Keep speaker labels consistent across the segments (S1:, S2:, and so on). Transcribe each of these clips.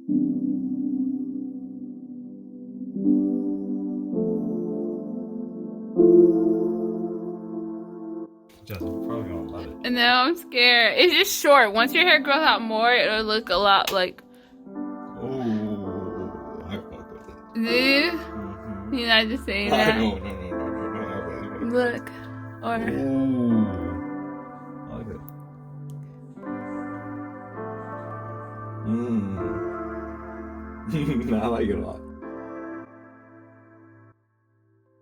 S1: Jess, I'm probably gonna love it.
S2: And now I'm scared. It's just short. Once your hair grows out more, it'll look a lot like.
S1: Oh, I fuck with it.
S2: This.
S1: Mm-hmm.
S2: You're not just saying that.
S1: No, I really.
S2: Look. Or.
S1: Ooh, I like it. I like it a lot.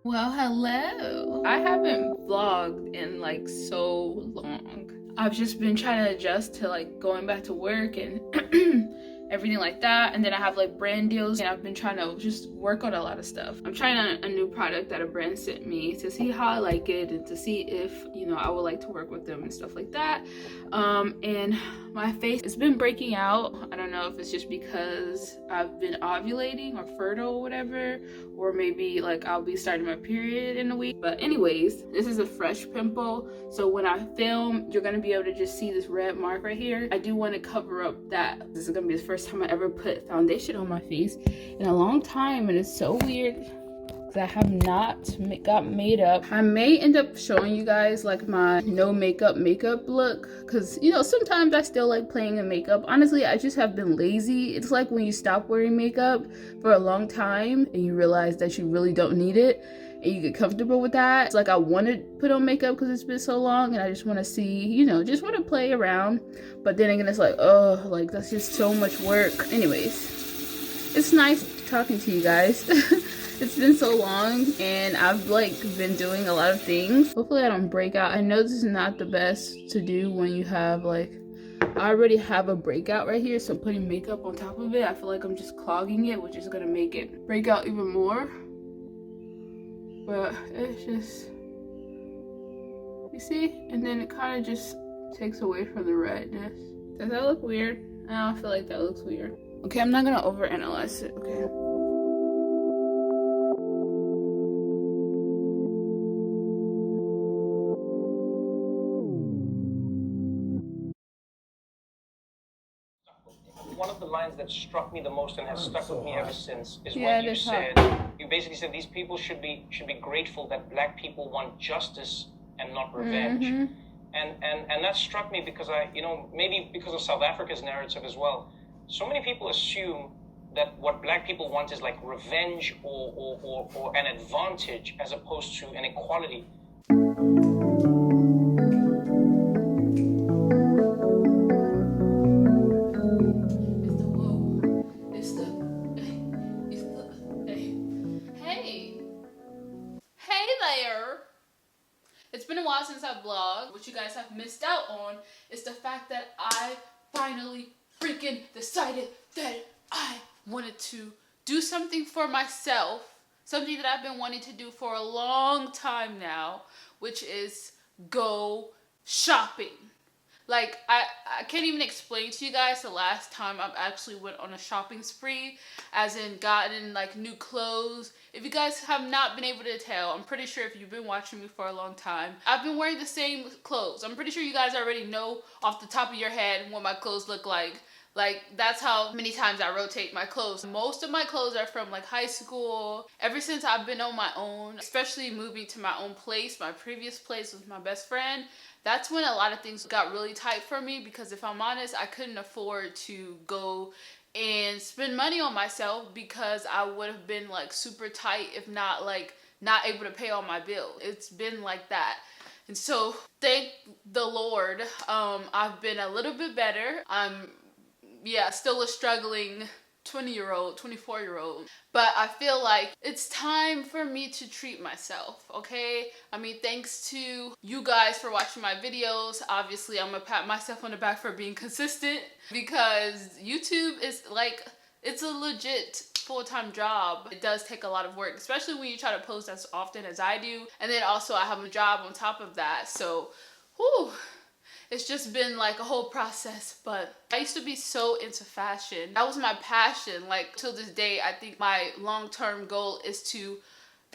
S2: Well, hello. I haven't vlogged in like so long. I've just been trying to adjust to like going back to work and everything like that. And then I have like brand deals and I've been trying to just work on a lot of stuff. I'm trying on a new product that a brand sent me to see how I like it and to see if, you know, I would like to work with them and stuff like that. And my face has been breaking out. I don't know if it's just because I've been ovulating or fertile or whatever, or maybe like I'll be starting my period in a week. But anyways, this is a fresh pimple. So when I film, you're gonna be able to just see this red mark right here. I do want to cover up that. This is gonna be the first time I ever put foundation on my face in a long time, and it's so weird. I have not got made up. I may end up showing you guys like my no makeup look, because you know sometimes I still like playing in makeup. Honestly, I just have been lazy. It's like when you stop wearing makeup for a long time and you realize that you really don't need it and you get comfortable with that. It's like I want to put on makeup because it's been so long and I just want to see, you know, just want to play around. But then again, it's like, oh, like that's just so much work. Anyways, it's nice talking to you guys. It's been so long and I've like been doing a lot of things. Hopefully I don't break out. I know this is not the best to do when you have like, I already have a breakout right here, so putting makeup on top of it, I feel like I'm just clogging it, which is gonna make it break out even more. But it's just, you see? And then it kind of just takes away from the redness. Does that look weird? I don't feel like that looks weird. Okay, I'm not gonna overanalyze it, okay?
S3: One of the lines that struck me the most and has stuck with me ever since is
S2: Yeah,
S3: when you said, you basically said these people should be grateful that black people want justice and not revenge. And that struck me because I, you know, maybe because of South Africa's narrative as well. So many people assume that what black people want is like revenge or an advantage as opposed to an equality.
S2: It's been a while since I vlogged. What you guys have missed out on is the fact that I finally freaking decided that I wanted to do something for myself. Something that I've been wanting to do for a long time now, which is go shopping. Like, I can't even explain to you guys the last time I've actually went on a shopping spree, as in gotten like new clothes. If you guys have not been able to tell, I'm pretty sure if you've been watching me for a long time, I've been wearing the same clothes. I'm pretty sure you guys already know off the top of your head what my clothes look like. Like, that's how many times I rotate my clothes. Most of my clothes are from like high school. Ever since I've been on my own, especially moving to my own place, my previous place with my best friend, that's when a lot of things got really tight for me, because if I'm honest, I couldn't afford to go and spend money on myself, because I would have been like super tight, if not like not able to pay all my bills. It's been like that. And so thank the Lord, I've been a little bit better. I'm still a struggling 20-year-old, 24-year-old. But I feel like it's time for me to treat myself, okay? I mean, thanks to you guys for watching my videos. Obviously, I'm gonna pat myself on the back for being consistent, because YouTube is like, it's a legit full-time job. It does take a lot of work, especially when you try to post as often as I do. And then also I have a job on top of that. So, whew. It's just been like a whole process. But I used to be so into fashion. That was my passion. Like, till this day, I think my long-term goal is to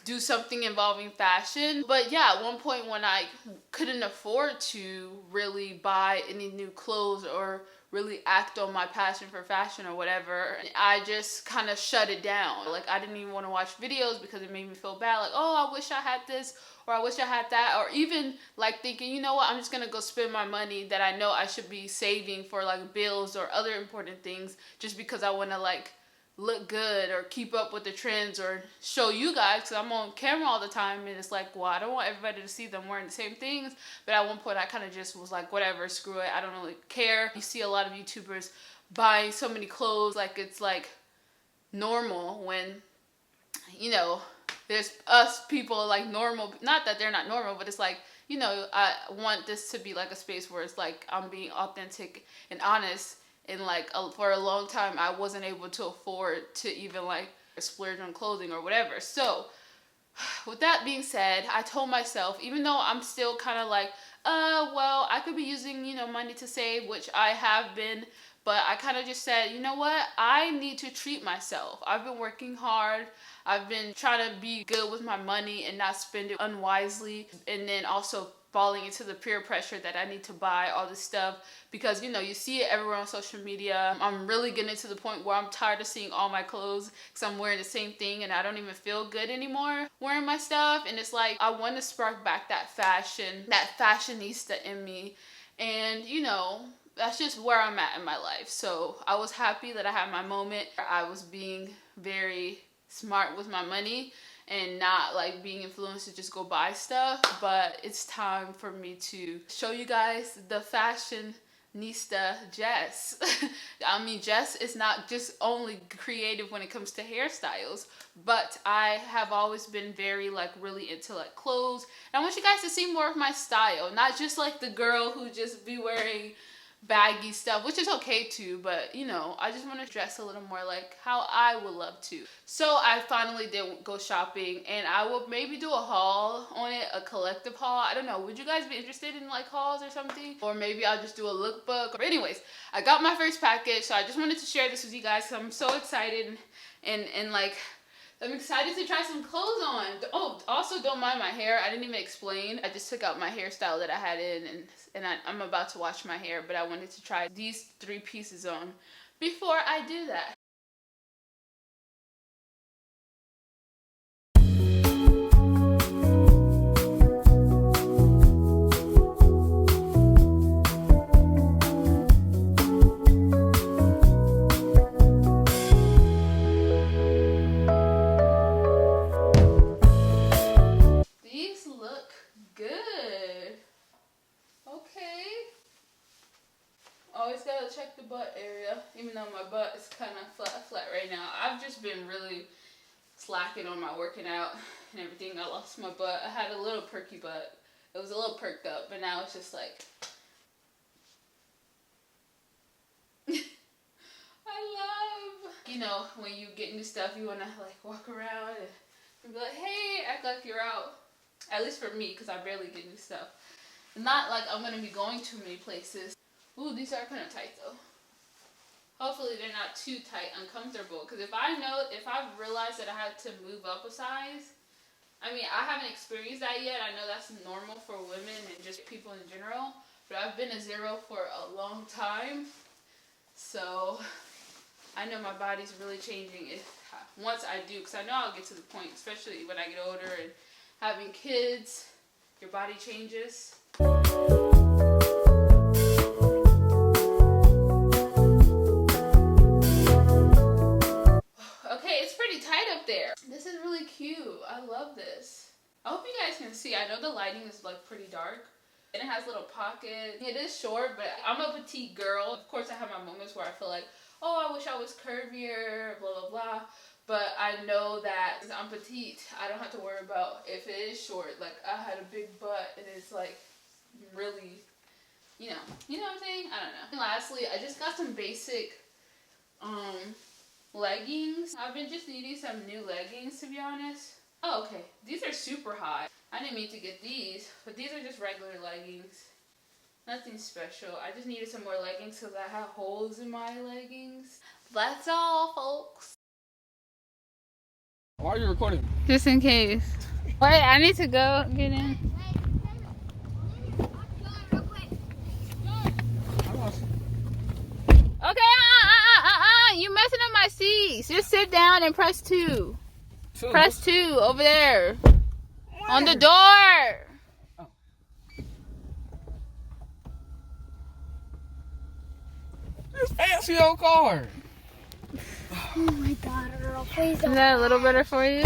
S2: do something involving fashion. But yeah, at one point when I couldn't afford to really buy any new clothes or really act on my passion for fashion or whatever, I just kind of shut it down. Like, I didn't even want to watch videos because it made me feel bad. Like, oh, I wish I had this, or I wish I had that, or even like thinking, you know what, I'm just gonna go spend my money that I know I should be saving for like bills or other important things just because I want to like look good or keep up with the trends or show you guys, because I'm on camera all the time and it's like, well, I don't want everybody to see them wearing the same things. But at one point I kind of just was like, whatever, screw it, I don't really care. You see a lot of YouTubers buying so many clothes like it's like normal, when, you know, there's us people like normal, not that they're not normal, but it's like, you know, I want this to be like a space where it's like I'm being authentic and honest. And like for a long time I wasn't able to afford to even like splurge on clothing or whatever. So with that being said, I told myself, even though I'm still kind of like, well, I could be using, you know, money to save, which I have been, but I kind of just said, you know what, I need to treat myself. I've been working hard. I've been trying to be good with my money and not spend it unwisely, and then also falling into the peer pressure that I need to buy all this stuff because, you know, you see it everywhere on social media. I'm really getting to the point where I'm tired of seeing all my clothes because I'm wearing the same thing and I don't even feel good anymore wearing my stuff. And it's like, I want to spark back that fashion, that fashionista in me. And, you know, that's just where I'm at in my life. So I was happy that I had my moment. I was being very smart with my money and not like being influenced to just go buy stuff. But it's time for me to show you guys the fashionista Jess. I mean, Jess is not just only creative when it comes to hairstyles, but I have always been very like really into like clothes. And I want you guys to see more of my style, not just like the girl who just be wearing baggy stuff, which is okay too, but you know, I just want to dress a little more like how I would love to. So I finally did go shopping, and I will maybe do a haul on it, a collective haul. I don't know, would you guys be interested in like hauls or something? Or maybe I'll just do a lookbook. But anyways, I got my first package, so I just wanted to share this with you guys because I'm so excited and like I'm excited to try some clothes on. Oh, also don't mind my hair. I didn't even explain. I just took out my hairstyle that I had in, and I'm about to wash my hair, but I wanted to try these 3 pieces on before I do that. These look good. Okay. Always gotta check the butt area, even though my butt is kind of flat right now. I've just been really slacking on my working out and everything. I lost my butt. I had a little perky butt. It was a little perked up, but now it's just like I love, you know, when you get new stuff, you want to like walk around and be like, hey, act like you're out. At least for me, because I barely get new stuff. Not like I'm going to be going too many places. Ooh, these are kind of tight though. Hopefully they're not too tight, uncomfortable. Because if I've realized that I had to move up a size, I mean, I haven't experienced that yet. I know that's normal for women and just people in general. But I've been a 0 for a long time. So I know my body's really changing once I do. Because I know I'll get to the point, especially when I get older and having kids, your body changes. Okay, it's pretty tight up there. This is really cute. I love this. I hope you guys can see. I know the lighting is like pretty dark. And it has little pockets. It is short, but I'm a petite girl. Of course, I have my moments where I feel like, oh, I wish I was curvier, blah, blah, blah. But I know that I'm petite. I don't have to worry about if it is short. Like, I had a big butt, and it's like really, you know what I'm saying? I don't know. And lastly, I just got some basic leggings. I've been just needing some new leggings, to be honest. Oh, okay. These are super high. I didn't mean to get these, but these are just regular leggings. Nothing special. I just needed some more leggings because I have holes in my leggings. That's all, folks.
S1: Why are you recording?
S2: Just in case. Wait, I need to go get in. Okay, you messing up my seats. Just sit down and press 2. Press 2 over there. Where? On the door. Oh.
S4: This fancy old car.
S5: Oh my God, Earl, please don't.
S2: Is that a little better for you?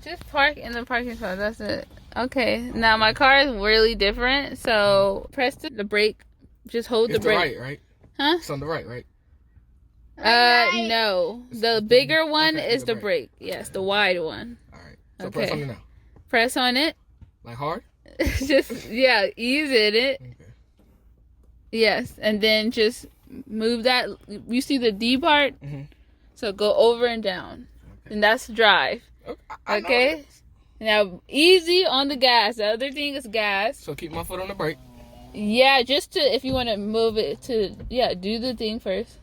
S2: Just park in the parking spot. That's it. Okay. Now my car is really different. So press the brake. Just hold the brake.
S4: It's the right?
S2: Huh?
S4: It's on the right?
S2: No. The bigger one is the brake. Yes, the wide one.
S4: All right. So press on it now.
S2: Press on it.
S4: Like hard?
S2: Just, yeah, ease in it.
S4: Okay.
S2: Yes, and then just move that. You see the D part?
S4: Mm-hmm.
S2: So go over and down.
S4: Okay.
S2: And that's drive. Okay? Now, easy on the gas. The other thing is gas.
S4: So keep my foot on the brake.
S2: Yeah, just to, if you want to move it to, yeah, do the thing first.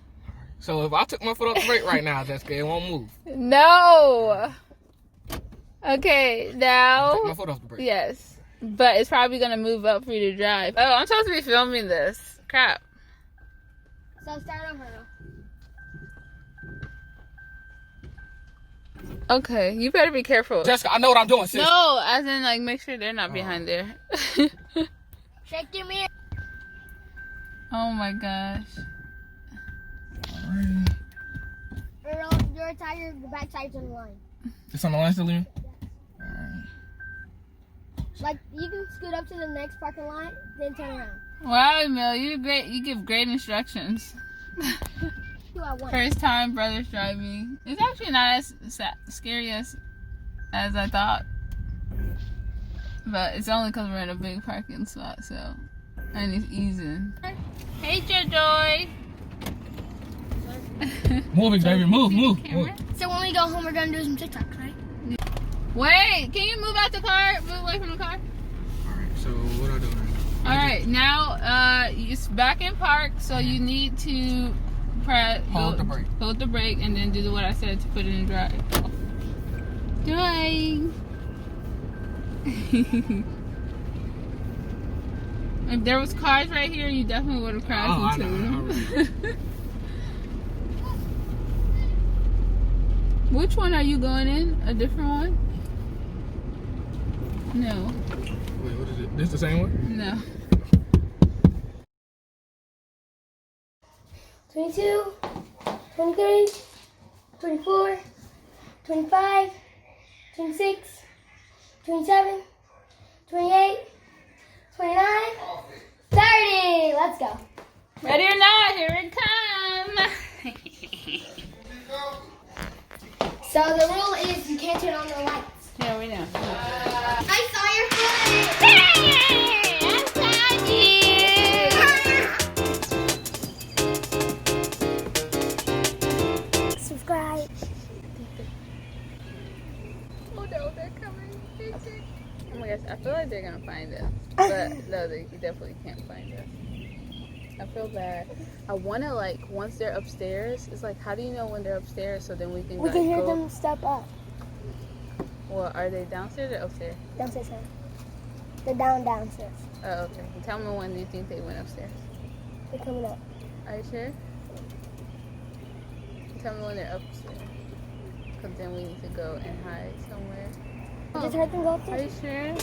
S4: So if I took my foot off the brake right now, Jessica, it won't move.
S2: No. Okay, now.
S4: Take my foot off the brake.
S2: Yes. But it's probably going to move up for you to drive. Oh, I'm supposed to be filming this. Crap.
S5: So start over.
S2: Okay, you better be careful.
S4: Jessica, I know what I'm doing, sis.
S2: No, as in, like, make sure they're not behind there.
S5: Check your mirror.
S2: Oh my gosh.
S5: Earl, your tire, the back side's on the line.
S4: It's on the line still, Liam?
S5: Like, you can scoot up to the next parking lot, then turn around.
S2: Wow, Emil, you're great. You give great instructions.
S5: Who I want.
S2: First time brothers driving. It's actually not as scary as I thought. But it's only because we're in a big parking spot, so. And it's easing. Hey, Joy.
S4: Move it, baby. Move.
S5: So when we go home, we're going to do some TikToks, right?
S2: Wait, can you move out the car? Move away from the car?
S4: Alright, so what do I do now?
S2: Alright, now it's back in park, so you need to hold the brake and then do what I said to put it in drive. Joy! If there was cars right here, you definitely would have crashed into them. Which one are you going in? A different one? No.
S4: Wait, what is it? This the same one?
S2: No.
S5: 22, 23, 24, 25, 26, 27, 28, 29, 30. Let's go.
S2: Ready or not, here it comes.
S5: So the rule is you can't turn on the lights.
S2: Yeah, we know.
S5: I saw your foot.
S2: Hey, I saw you.
S5: Subscribe.
S2: Oh no, they're coming. Oh my gosh, I feel like they're gonna find us. But no, they definitely can't find us. I feel bad. I wanna, like, once they're upstairs, it's like, how do you know when they're upstairs so then we can,
S5: We
S2: like,
S5: can hear
S2: go?
S5: them step up.
S2: Well, are they downstairs or upstairs?
S5: Downstairs. They're downstairs.
S2: Oh, okay. Tell me when you think they went upstairs.
S5: They're coming up.
S2: Are you sure? Tell me when they're upstairs. Because then we need to go and hide somewhere.
S5: I just heard them go
S2: Are
S5: upstairs.
S2: you sure?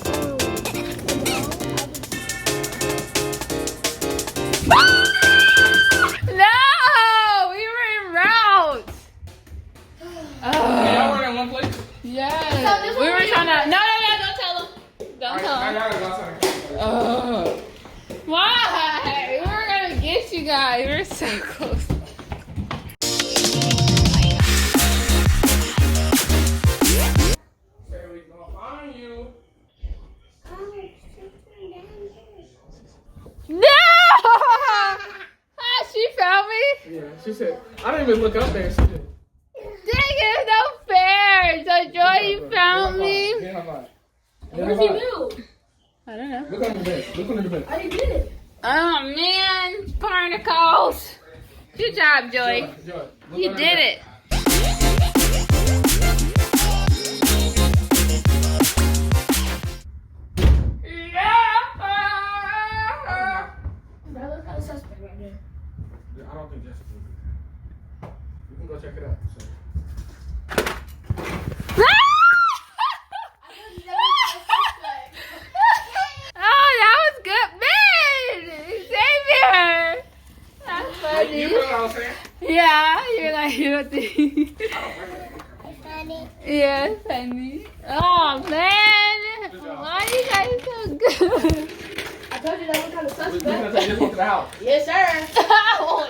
S2: No! We were en route!
S4: Y'all run in one place?
S2: Yes. We were trying to. No, don't tell them. Don't tell them. Why? We were gonna get you guys. We're so close. No! Ah, she found me.
S4: Yeah, she said, I didn't even look up there. She did.
S2: Dang it, no fair. So Joy, you found me.
S5: Where's he moved?
S2: I don't know.
S4: Look under the bed. Look under the bed.
S5: I didn't get it.
S2: Oh man, barnacles. Good job, Joy.
S4: Joy,
S2: You did it.
S4: We can go check it out. So.
S2: Oh, that was good, man! Xavier! That's funny.
S4: You know what I'm saying?
S2: Yeah, you're like, you don't think.
S5: Funny.
S2: Yeah, funny. Oh, man! Why you guys so good?
S6: I told you that was kind of
S4: We're
S6: suspect.
S4: gonna take this one to the house.
S6: Yes, sir.